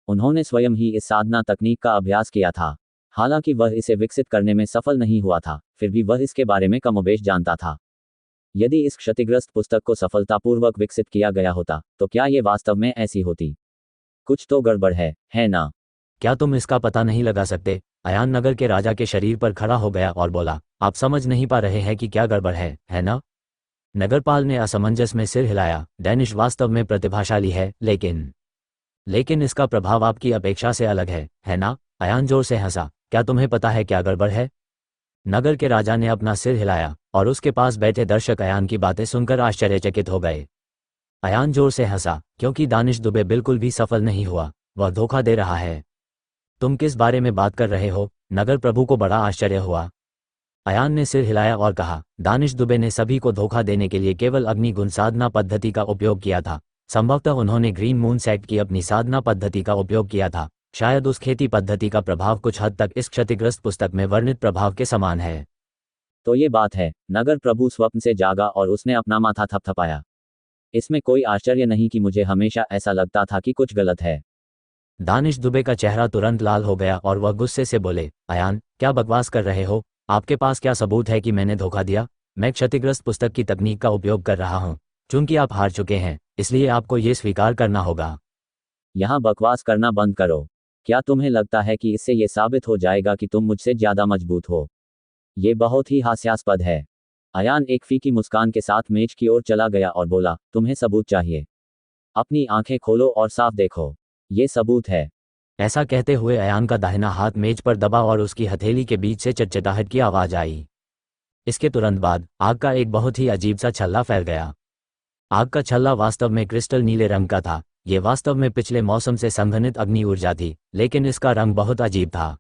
उन्होंने स्वयं ही इस साधना तकनीक का अभ्यास किया था। हालांकि वह इसे विकसित करने में सफल नहीं हुआ था, फिर भी वह इसके बारे में कमोबेश जानता था। यदि इस क्षतिग्रस्त पुस्तक को सफलतापूर्वक विकसित किया गया होता, तो क्या ये वास्तव में ऐसी होती? कुछ तो गड़बड़ है ना? क्या तुम इसका पता नहीं लगा सकते? अयान नगर के राजा के शरीर पर खड़ा हो गया और बोला, आप समझ नहीं पा रहे हैं कि क्या गड़बड़ है ना? नगरपाल ने असमंजस में सिर हिलाया। डैनिश वास्तव में प्रतिभाशाली है, लेकिन इसका प्रभाव आपकी अपेक्षा से अलग है ना? अयान जोर से हंसा। क्या तुम्हें पता है क्या गड़बड़ है? नगर के राजा ने अपना सिर हिलाया और उसके पास बैठे दर्शक अयान की बातें सुनकर आश्चर्यचकित हो गए। अयान जोर से हंसा, क्योंकि दानिश दुबे बिल्कुल भी सफल नहीं हुआ। वह धोखा दे रहा है। तुम किस बारे में बात कर रहे हो? नगर प्रभु को बड़ा आश्चर्य हुआ। अयान ने सिर हिलाया और कहा, दानिश दुबे ने सभी को धोखा देने के लिए केवल अग्निगुण साधना पद्धति का उपयोग किया था। संभवतः उन्होंने ग्रीन मून सेक्ट की अपनी साधना पद्धति का उपयोग किया था। शायद उस खेती पद्धति का प्रभाव कुछ हद तक इस क्षतिग्रस्त पुस्तक में वर्णित प्रभाव के समान है। तो ये बात है। नगर प्रभु स्वप्न से जागा और उसने अपना माथा थपथपाया। इसमें कोई आश्चर्य नहीं कि मुझे हमेशा ऐसा लगता था कि कुछ गलत है। दानिश दुबे का चेहरा तुरंत लाल हो गया और वह गुस्से से बोले, अयान, क्या बकवास कर रहे हो? आपके पास क्या सबूत है कि मैंने धोखा दिया? मैं क्षतिग्रस्त पुस्तक की तकनीक का उपयोग कर रहा हूं। चूंकि आप हार चुके हैं, इसलिए आपको ये स्वीकार करना होगा। यहाँ बकवास करना बंद करो। क्या तुम्हें लगता है कि इससे ये साबित हो जाएगा कि तुम मुझसे ज्यादा मजबूत हो? ये बहुत ही हास्यास्पद है। अयान एक फीकी मुस्कान के साथ मेज की ओर चला गया और बोला, तुम्हें सबूत चाहिए? अपनी आंखें खोलो और साफ देखो। ये सबूत है। ऐसा कहते हुए अयान का दाहिना हाथ मेज पर दबा और उसकी हथेली के बीच से चटचटाहट की आवाज आई। इसके तुरंत बाद आग का एक बहुत ही अजीब सा छल्ला फैल गया। आग का छल्ला वास्तव में क्रिस्टल नीले रंग का था। ये वास्तव में पिछले मौसम से संघनित अग्नि ऊर्जा थी, लेकिन इसका रंग बहुत अजीब था।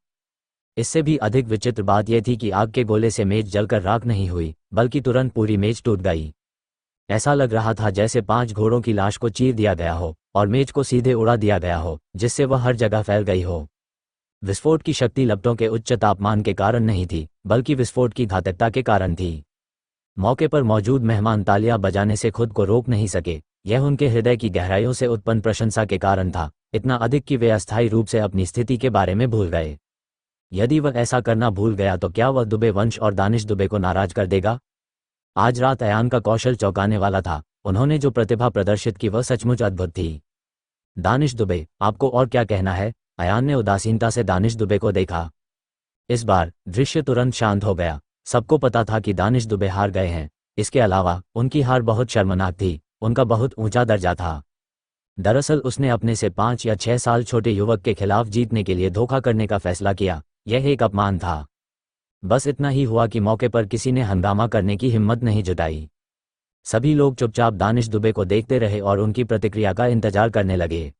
इससे भी अधिक विचित्र बात यह थी कि आग के गोले से मेज जलकर राख नहीं हुई, बल्कि तुरंत पूरी मेज टूट गई। ऐसा लग रहा था जैसे 5 घोड़ों की लाश को चीर दिया गया हो और मेज को सीधे उड़ा दिया गया हो, जिससे वह हर जगह फैल गई हो। विस्फोट की शक्ति लपटों के उच्च तापमान के कारण नहीं थी, बल्कि विस्फोट की घातकता के कारण थी। मौके पर मौजूद मेहमान तालियां बजाने से खुद को रोक नहीं सके। यह उनके हृदय की गहराइयों से उत्पन्न प्रशंसा के कारण था, इतना अधिक कि वे अस्थायी रूप से अपनी स्थिति के बारे में भूल गए। यदि वह ऐसा करना भूल गया तो क्या वह दुबे वंश और दानिश दुबे को नाराज कर देगा? आज रात अयान का कौशल चौंकाने वाला था। उन्होंने जो प्रतिभा प्रदर्शित की वह सचमुच अद्भुत थी। दानिश दुबे, आपको और क्या कहना है? अयान ने उदासीनता से दानिश दुबे को देखा। इस बार दृश्य तुरंत शांत हो गया। सबको पता था कि दानिश दुबे हार गए हैं। इसके अलावा उनकी हार बहुत शर्मनाक थी। उनका बहुत ऊंचा दर्जा था। दरअसल उसने अपने से 5 या 6 साल छोटे युवक के खिलाफ जीतने के लिए धोखा करने का फैसला किया। यह एक अपमान था। बस इतना ही हुआ कि मौके पर किसी ने हंगामा करने की हिम्मत नहीं जुटाई। सभी लोग चुपचाप दानिश दुबे को देखते रहे और उनकी प्रतिक्रिया का इंतजार करने लगे।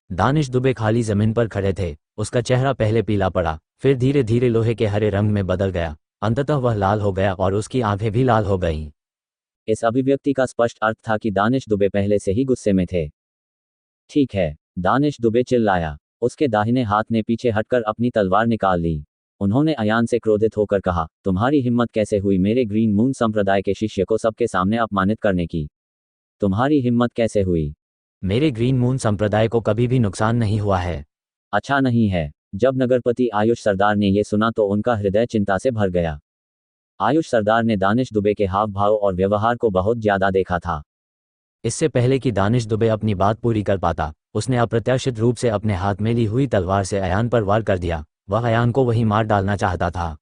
दानिश दुबे खाली जमीन पर खड़े थे। उसका चेहरा पहले पीला पड़ा, फिर धीरे धीरे लोहे के हरे रंग में बदल गया। अंततः वह लाल हो गया और उसकी आंखें भी लाल हो गईं। इस अभिव्यक्ति का स्पष्ट अर्थ था कि दानिश दुबे पहले से ही गुस्से में थे। ठीक है, दानिश दुबे चिल्लाया। उसके दाहिने हाथ ने पीछे हटकर अपनी तलवार निकाल ली। उन्होंने अयान से क्रोधित होकर कहा, तुम्हारी हिम्मत कैसे हुई मेरे ग्रीन मून संप्रदाय के शिष्य को सबके सामने अपमानित करने की? तुम्हारी हिम्मत कैसे हुई? मेरे ग्रीन मून संप्रदाय को कभी भी नुकसान नहीं हुआ है। अच्छा नहीं है। जब नगरपति आयुष सरदार ने यह सुना तो उनका हृदय चिंता से भर गया। आयुष सरदार ने दानिश दुबे के हाव भाव और व्यवहार को बहुत ज्यादा देखा था। इससे पहले कि दानिश दुबे अपनी बात पूरी कर पाता, उसने अप्रत्याशित रूप से अपने हाथ में ली हुई तलवार से अयान पर वार कर दिया। वह अयान को वहीं मार डालना चाहता था।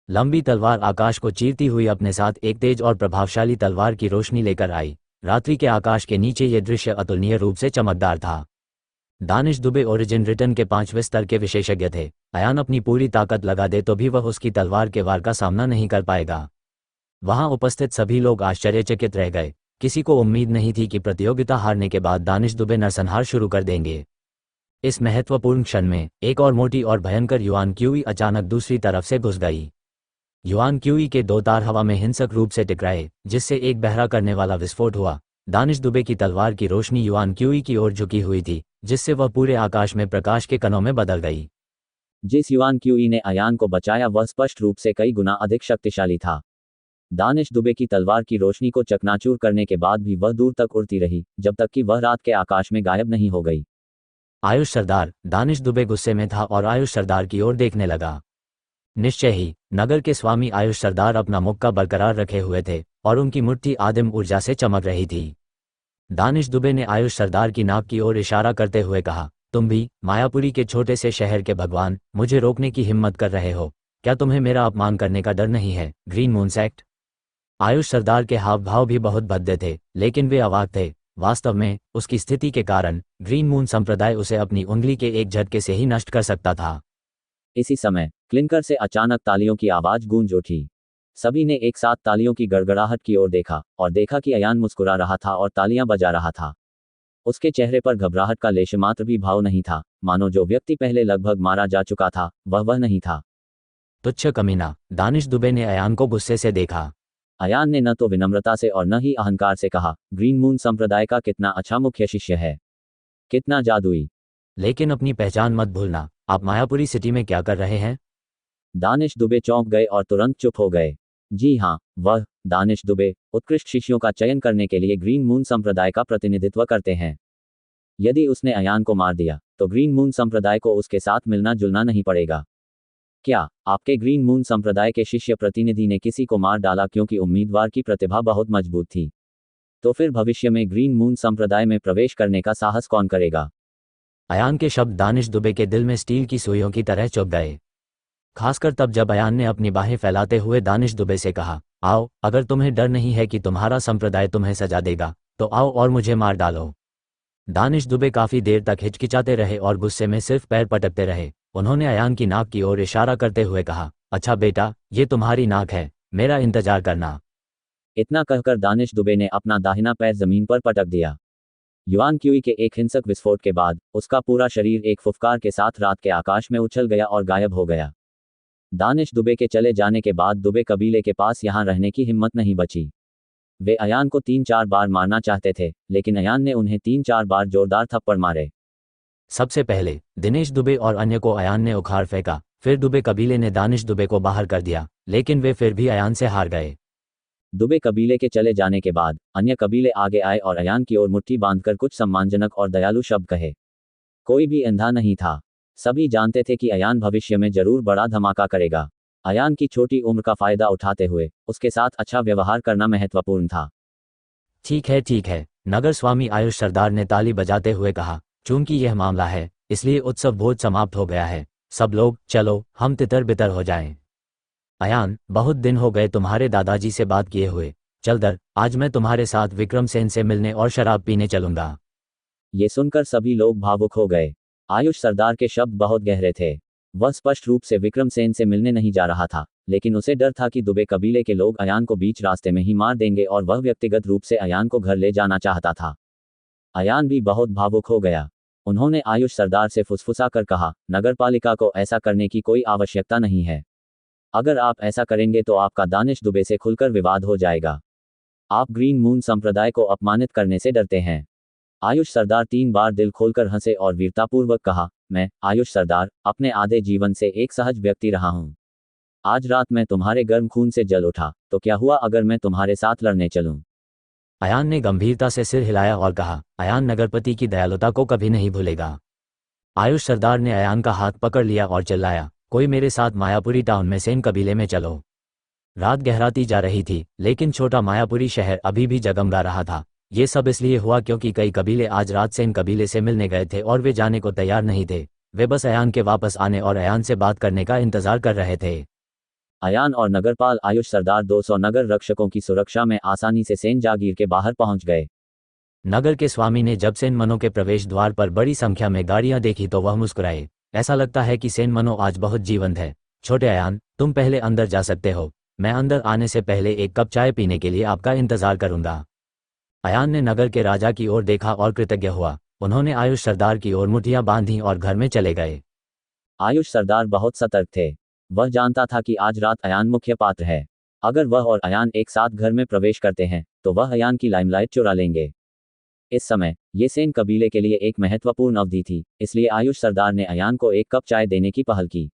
लंबी तलवार आकाश को चीरती हुई अपने साथ एक तेज और प्रभावशाली तलवार की रोशनी लेकर आई। रात्रि के आकाश के नीचे ये दृश्य अतुलनीय रूप से चमकदार था। दानिश दुबे ओरिजिन रिटर्न के 5वें स्तर के विशेषज्ञ थे। अयान अपनी पूरी ताकत लगा दे तो भी वह उसकी तलवार के वार का सामना नहीं कर पाएगा। वहां उपस्थित सभी लोग आश्चर्यचकित रह गए। किसी को उम्मीद नहीं थी कि प्रतियोगिता हारने के बाद दानिश दुबे नरसंहार शुरू कर देंगे। इस महत्वपूर्ण क्षण में एक और मोटी और भयंकर युआन क्यूई अचानक दूसरी तरफ से घुस गई। युआन क्यूई के 2 तार हवा में हिंसक रूप से टकराए, जिससे एक बहरा करने वाला विस्फोट हुआ। दानिश दुबे की तलवार की रोशनी युआन क्यूई की ओर झुकी हुई थी, जिससे वह पूरे आकाश में प्रकाश के कणों में बदल गई। जिस युआन क्यूई ने अयान को बचाया वह स्पष्ट रूप से कई गुना अधिक शक्तिशाली था। दानिश दुबे की तलवार की रोशनी को चकनाचूर करने के बाद भी वह दूर तक उड़ती रही, जब तक कि वह रात के आकाश में गायब नहीं हो गई। आयुष सरदार। दानिश दुबे गुस्से में था और आयुष सरदार की ओर देखने लगा। निश्चय ही नगर के स्वामी आयुष सरदार अपना मुक्का बरकरार रखे हुए थे और उनकी मुट्ठी आदिम ऊर्जा से चमक रही थी। दानिश दुबे ने आयुष सरदार की नाक की ओर इशारा करते हुए कहा, तुम भी मायापुरी के छोटे से शहर के भगवान मुझे रोकने की हिम्मत कर रहे हो? क्या तुम्हें मेरा अपमान करने का डर नहीं है? Green moon sect. Ayush Sardar के हाव भाव भी बहुत भद्दे थे, लेकिन वे अवाक थे। वास्तव में उसकी स्थिति के कारण ग्रीन मून संप्रदाय उसे अपनी उंगली के एक झटके से ही नष्ट कर सकता था। इसी समय क्लिंकर से अचानक तालियों की आवाज गूंज उठी। सभी ने एक साथ तालियों की गड़गड़ाहट की ओर देखा और देखा कि अयान मुस्कुरा रहा था और तालियां बजा रहा था। उसके चेहरे पर घबराहट का लेशमात्र भी भाव नहीं था, मानो जो व्यक्ति पहले लगभग मारा जा चुका था वह नहीं था। तुच्छ कमीना। दानिश दुबे ने अयान को गुस्से से देखा। अयान ने न तो विनम्रता से और न ही अहंकार से कहा, ग्रीन मून संप्रदाय का कितना अच्छा मुख्य शिष्य है, कितना जादुई। लेकिन अपनी पहचान मत भूलना। आप मायापुरी सिटी में क्या कर रहे हैं? दानिश दुबे चौंक गए और तुरंत चुप हो गए। जी हाँ, वह दानिश दुबे उत्कृष्ट शिष्यों का चयन करने के लिए ग्रीन मून संप्रदाय का प्रतिनिधित्व करते हैं। यदि उसने अयान को मार दिया तो ग्रीन मून संप्रदाय को उसके साथ मिलना जुलना नहीं पड़ेगा। क्या आपके ग्रीन मून संप्रदाय के शिष्य प्रतिनिधि ने किसी को मार डाला क्योंकि उम्मीदवार की प्रतिभा बहुत मजबूत थी? तो फिर भविष्य में ग्रीन मून संप्रदाय में प्रवेश करने का साहस कौन करेगा? अयान के शब्द दानिश दुबे के दिल में स्टील की सुइयों की तरह चुभ गए। खासकर तब जब अयान ने अपनी बाहें फैलाते हुए दानिश दुबे से कहा, आओ, अगर तुम्हें डर नहीं है कि तुम्हारा संप्रदाय तुम्हें सजा देगा तो आओ और मुझे मार डालो। दानिश दुबे काफी देर तक हिचकिचाते रहे और गुस्से में सिर्फ पैर पटकते रहे। उन्होंने अयान की नाक की ओर इशारा करते हुए कहा, अच्छा बेटा, ये तुम्हारी नाक है, मेरा इंतजार करना। इतना कहकर दानिश दुबे ने अपना दाहिना पैर जमीन पर पटक दिया। युआन क्यूई के एक हिंसक विस्फोट के बाद उसका पूरा शरीर एक फुफकार के साथ रात के आकाश में उछल गया और गायब हो गया। दानिश दुबे के चले जाने के बाद दुबे कबीले के पास यहां रहने की हिम्मत नहीं बची। वे अयान को 3-4 बार मारना चाहते थे, लेकिन अयान ने उन्हें 3-4 बार जोरदार थप्पड़ मारे। सबसे पहले दिनेश दुबे और अन्य को अयान ने उखाड़ फेंका, फिर दुबे कबीले ने दानिश दुबे को बाहर कर दिया, लेकिन वे फिर भी अयान से हार गए। दुबे कबीले के चले जाने के बाद अन्य कबीले आगे आए और अयान की ओर मुट्ठी बांधकर कुछ सम्मानजनक और दयालु शब्द कहे। कोई भी अंधा नहीं था। सभी जानते थे कि अयान भविष्य में जरूर बड़ा धमाका करेगा। अयान की छोटी उम्र का फायदा उठाते हुए उसके साथ अच्छा व्यवहार करना महत्वपूर्ण था। ठीक है, नगर स्वामी आयुष सरदार ने ताली बजाते हुए कहा, चूंकि यह मामला है इसलिए उत्सव भोज समाप्त हो गया है। सब लोग चलो, हम तितर बितर हो जाएं। अयान, बहुत दिन हो गए तुम्हारे दादाजी से बात किए हुए। चल दर, आज मैं तुम्हारे साथ विक्रम सेन से मिलने और शराब पीने चलूंगा। ये सुनकर सभी लोग भावुक हो गए। आयुष सरदार के शब्द बहुत गहरे थे। वह स्पष्ट रूप से विक्रम सेन से मिलने नहीं जा रहा था, लेकिन उसे डर था कि दुबे कबीले के लोग अयान को बीच रास्ते में ही मार देंगे और वह व्यक्तिगत रूप से अयान को घर ले जाना चाहता था। अयान भी बहुत भावुक हो गया। उन्होंने आयुष सरदार से फुसफुसा कर कहा, नगरपालिका को ऐसा करने की कोई आवश्यकता नहीं है। अगर आप ऐसा करेंगे तो आपका दानिश दुबे से खुलकर विवाद हो जाएगा। आप ग्रीन मून संप्रदाय को अपमानित करने से डरते हैं। आयुष सरदार 3 बार दिल खोलकर हंसे और वीरतापूर्वक कहा, मैं आयुष सरदार अपने आधे जीवन से एक सहज व्यक्ति रहा हूं। आज रात मैं तुम्हारे गर्म खून से जल उठा, तो क्या हुआ अगर मैं तुम्हारे साथ लड़ने चलूं? अयान ने गंभीरता से सिर हिलाया और कहा, अयान नगरपति की दयालुता को कभी नहीं भूलेगा। आयुष सरदार ने अयान का हाथ पकड़ लिया और चिल्लाया, कोई मेरे साथ मायापुरी टाउन में सेन कबीले में चलो। रात गहराती जा रही थी, लेकिन छोटा मायापुरी शहर अभी भी जगमगा रहा था। ये सब इसलिए हुआ क्योंकि कई कबीले आज रात सेन कबीले से मिलने गए थे और वे जाने को तैयार नहीं थे। वे बस अयान के वापस आने और अयान से बात करने का इंतजार कर रहे थे। अयान और नगरपाल आयुष सरदार 200 नगर रक्षकों की सुरक्षा में आसानी से सेन जागीर के बाहर पहुंच गए। नगर के स्वामी ने जब सेन मनो के प्रवेश द्वार पर बड़ी संख्या में गाड़ियां देखी तो वह मुस्कुराए। ऐसा लगता है कि सेन मनो आज बहुत जीवंत है। छोटे अयान, तुम पहले अंदर जा सकते हो। मैं अंदर आने से पहले एक कप चाय पीने के लिए आपका इंतजार करूंगा। अयान ने नगर के राजा की ओर देखा और कृतज्ञ हुआ। उन्होंने आयुष सरदार की ओर मुठ्ठियां बांधी और घर में चले गए। आयुष सरदार बहुत सतर्क थे। वह जानता था कि आज रात अयान मुख्य पात्र है। अगर वह और अयान एक साथ घर में प्रवेश करते हैं तो वह अयान की लाइमलाइट चुरा लेंगे। इस समय ये सेन कबीले के लिए एक महत्वपूर्ण अवधि थी, इसलिए आयुष सरदार ने अयान को एक कप चाय देने की पहल की।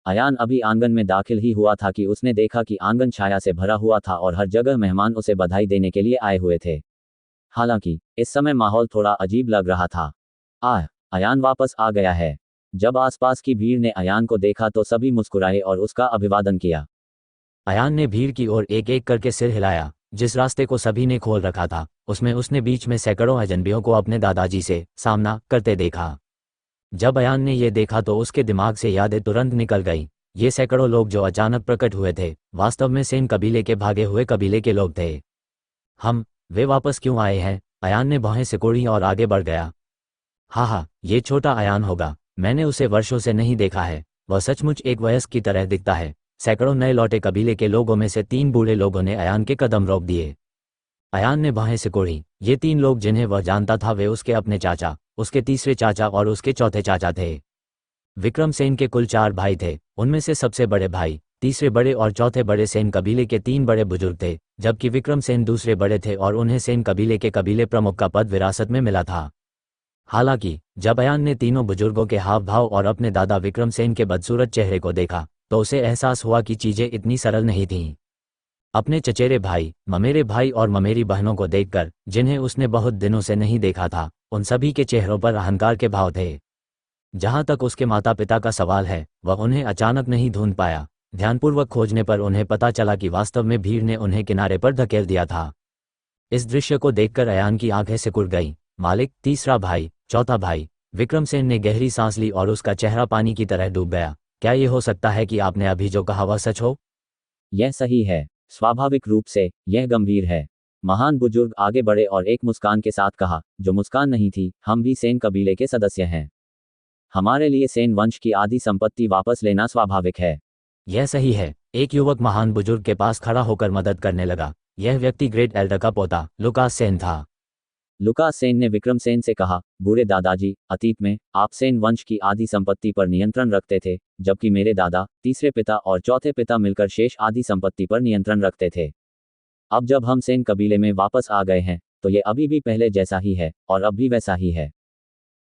अयान अभी आंगन में दाखिल ही हुआ था कि उसने देखा कि आंगन छाया से भरा हुआ था और हर जगह मेहमान उसे बधाई देने के लिए आए हुए थे। हालांकि इस समय माहौल थोड़ा अजीब लग रहा था। अयान वापस आ गया है। जब आसपास की भीड़ ने अयान को देखा तो सभी मुस्कुराए और उसका अभिवादन किया। अयान ने भीड़ की ओर एक एक करके सिर हिलाया। जिस रास्ते को सभी ने खोल रखा था उसमें उसने बीच में सैकड़ों अजनबियों को अपने दादाजी से सामना करते देखा। जब अयान ने यह देखा तो उसके दिमाग से यादें तुरंत निकल गई। ये सैकड़ों लोग जो अचानक प्रकट हुए थे वास्तव में सेन कबीले के भागे हुए कबीले के लोग थे। वे वापस क्यों आए हैं? अयान ने बाहें सिकोड़ी और आगे बढ़ गया। हाँ, ये छोटा अयान होगा। मैंने उसे वर्षों से नहीं देखा है। वह सचमुच एक वयस्क की तरह दिखता है। सैकड़ों नए लौटे कबीले के लोगों में से 3 बूढ़े लोगों ने अयान के कदम रोक दिए। अयान ने बाहें सिकोड़ी। ये 3 लोग जिन्हें वह जानता था वे उसके अपने चाचा, उसके तीसरे चाचा और उसके चौथे चाचा थे। विक्रम सेन के कुल 4 भाई थे। उनमें से सबसे बड़े भाई, तीसरे बड़े और चौथे बड़े सेन कबीले के 3 बड़े बुजुर्ग थे, जबकि विक्रम सेन दूसरे बड़े थे और उन्हें सेन कबीले के कबीले प्रमुख का पद विरासत में मिला था। हालांकि जब अयान ने तीनों बुजुर्गों के हाव भाव और अपने दादा विक्रम सेन के बदसूरत चेहरे को देखा तो उसे एहसास हुआ कि चीजें इतनी सरल नहीं थीं। अपने चचेरे भाई, ममेरे भाई और ममेरी बहनों को देखकर, जिन्हें उसने बहुत दिनों से नहीं देखा था, उन सभी के चेहरों पर अहंकार के भाव थे। जहां तक उसके माता पिता का सवाल है, वह उन्हें अचानक नहीं ढूंढ पाया। ध्यानपूर्वक खोजने पर उन्हें पता चला कि वास्तव में भीड़ ने उन्हें किनारे पर धकेल दिया था। इस दृश्य को देखकर अयान की आंखें सिकुड़ गईं। मालिक, तीसरा भाई, चौथा भाई। विक्रम सेन ने गहरी सांस ली और उसका चेहरा पानी की तरह डूब गया। क्या ये हो सकता है कि आपने अभी जो कहा वह सच हो? यह सही है। स्वाभाविक रूप से यह गंभीर है। महान बुजुर्ग आगे बढ़े और एक मुस्कान के साथ कहा, जो मुस्कान नहीं थी, हम भी सेन कबीले के सदस्य हैं। हमारे लिए सेन वंश की आधी संपत्ति वापस लेना स्वाभाविक है। यह सही है। एक युवक महान बुजुर्ग के पास खड़ा होकर मदद करने लगा। यह व्यक्ति ग्रेट एल्डर का पोता लुकास सेन था। लुकास सेन ने विक्रम सेन से कहा, बूढ़े दादाजी, अतीत में आप सेन वंश की आधी संपत्ति पर नियंत्रण रखते थे, जबकि मेरे दादा, तीसरे पिता और चौथे पिता मिलकर शेष आधी संपत्ति पर नियंत्रण रखते थे। अब जब हम सेन कबीले में वापस आ गए हैं तो ये अभी भी पहले जैसा ही है और अब भी वैसा ही है।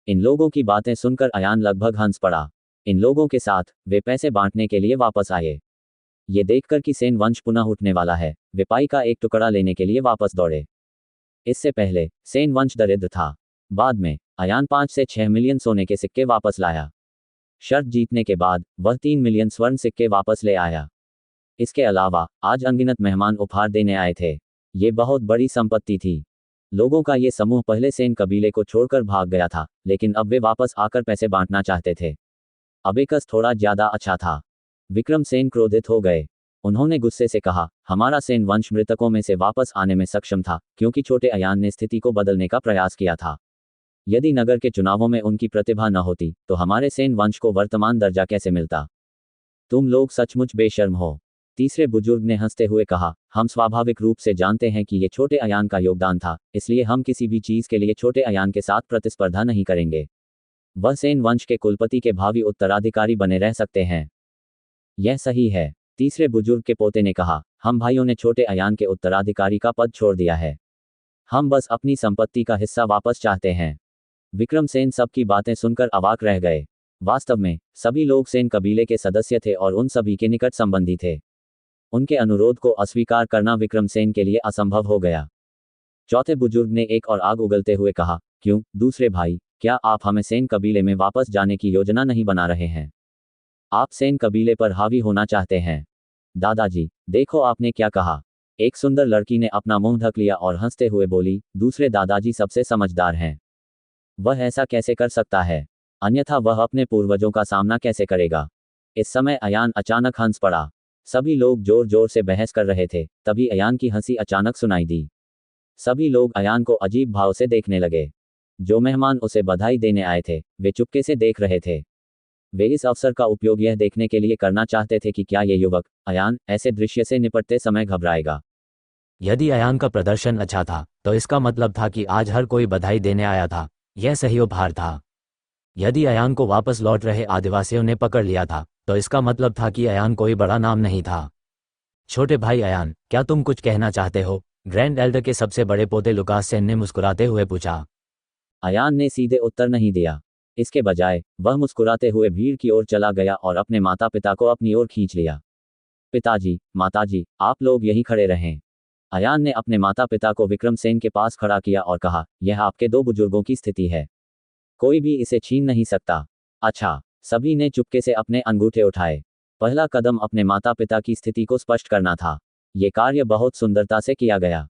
इन लोगों की बातें सुनकर अयान लगभग हंस पड़ा। इन लोगों के साथ वे पैसे बांटने के लिए वापस आए। ये देखकर कि सेन वंश पुनः उठने वाला है, वे पाई का एक टुकड़ा लेने के लिए वापस दौड़े। इससे पहले सेन वंश दरिद्र था। बाद में अयान 5 से 6 मिलियन सोने के सिक्के वापस लाया। शर्त जीतने के बाद वह 3 मिलियन स्वर्ण सिक्के वापस ले आया। इसके अलावा आज अनगिनत मेहमान उपहार देने आए थे। ये बहुत बड़ी संपत्ति थी। लोगों का ये समूह पहले सेन कबीले को छोड़कर भाग गया था, लेकिन अब वे वापस आकर पैसे बांटना चाहते थे। अबेकस थोड़ा ज्यादा अच्छा था। विक्रम सेन क्रोधित हो गए। उन्होंने गुस्से से कहा, हमारा सेन वंश मृतकों में से वापस आने में सक्षम था क्योंकि छोटे अयान ने स्थिति को बदलने का प्रयास किया था। यदि नगर के चुनावों में उनकी प्रतिभा न होती तो हमारे सेन वंश को वर्तमान दर्जा कैसे मिलता? तुम लोग सचमुच बेशर्म हो। तीसरे बुजुर्ग ने हंसते हुए कहा, हम स्वाभाविक रूप से जानते हैं कि ये छोटे अयान का योगदान था, इसलिए हम किसी भी चीज के लिए छोटे अयान के साथ प्रतिस्पर्धा नहीं करेंगे। वह सेन वंश के कुलपति के भावी उत्तराधिकारी बने रह सकते हैं। यह सही है। तीसरे बुजुर्ग के पोते ने कहा, हम भाइयों ने छोटे अयान के उत्तराधिकारी का पद छोड़ दिया है। हम बस अपनी संपत्ति का हिस्सा वापस चाहते हैं। विक्रम सेन सबकी बातें सुनकर अवाक रह गए। वास्तव में सभी लोग सेन कबीले के सदस्य थे और उन सभी के निकट संबंधी थे। उनके अनुरोध को अस्वीकार करना विक्रम सेन के लिए असंभव हो गया। चौथे बुजुर्ग ने एक और आग उगलते हुए कहा, क्यों दूसरे भाई, क्या आप हमें सेन कबीले में वापस जाने की योजना नहीं बना रहे हैं? आप सेन कबीले पर हावी होना चाहते हैं? दादाजी, देखो आपने क्या कहा। एक सुंदर लड़की ने अपना मुंह ढक लिया और हंसते हुए बोली, दूसरे दादाजी सबसे समझदार हैं। वह ऐसा कैसे कर सकता है? अन्यथा वह अपने पूर्वजों का सामना कैसे करेगा? इस समय अयान अचानक हंस पड़ा। सभी लोग जोर जोर से बहस कर रहे थे, तभी अयान की हंसी अचानक सुनाई दी। सभी लोग अयान को अजीब भाव से देखने लगे। जो मेहमान उसे बधाई देने आए थे, वे चुपके से देख रहे थे। वे इस अवसर का उपयोग यह देखने के लिए करना चाहते थे कि क्या ये युवक, अयान, ऐसे दृश्य से निपटते समय घबराएगा। यदि अयान का प्रदर्शन अच्छा था तो इसका मतलब था कि आज हर कोई बधाई देने आया था। यह सही उपहार था। यदि अयान को वापस लौट रहे आदिवासियों ने पकड़ लिया था तो इसका मतलब था कि अयान कोई बड़ा नाम नहीं था। छोटे भाई अयान, क्या तुम कुछ कहना चाहते हो? ग्रैंड एल्डर के सबसे बड़े पोते लुकास सेन ने मुस्कुराते हुए पूछा। अयान ने सीधे उत्तर नहीं दिया। इसके बजाय वह मुस्कुराते हुए भीड़ की ओर चला गया और अपने माता पिता को अपनी ओर खींच लिया। पिताजी, माताजी, आप लोग यहीं खड़े रहें। अयान ने अपने माता पिता को विक्रमसेन के पास खड़ा किया और कहा, यह आपके दो बुजुर्गों की स्थिति है, कोई भी इसे छीन नहीं सकता। अच्छा, सभी ने चुपके से अपने अंगूठे उठाए। पहला कदम अपने माता पिता की स्थिति को स्पष्ट करना था। ये कार्य बहुत सुंदरता से किया गया।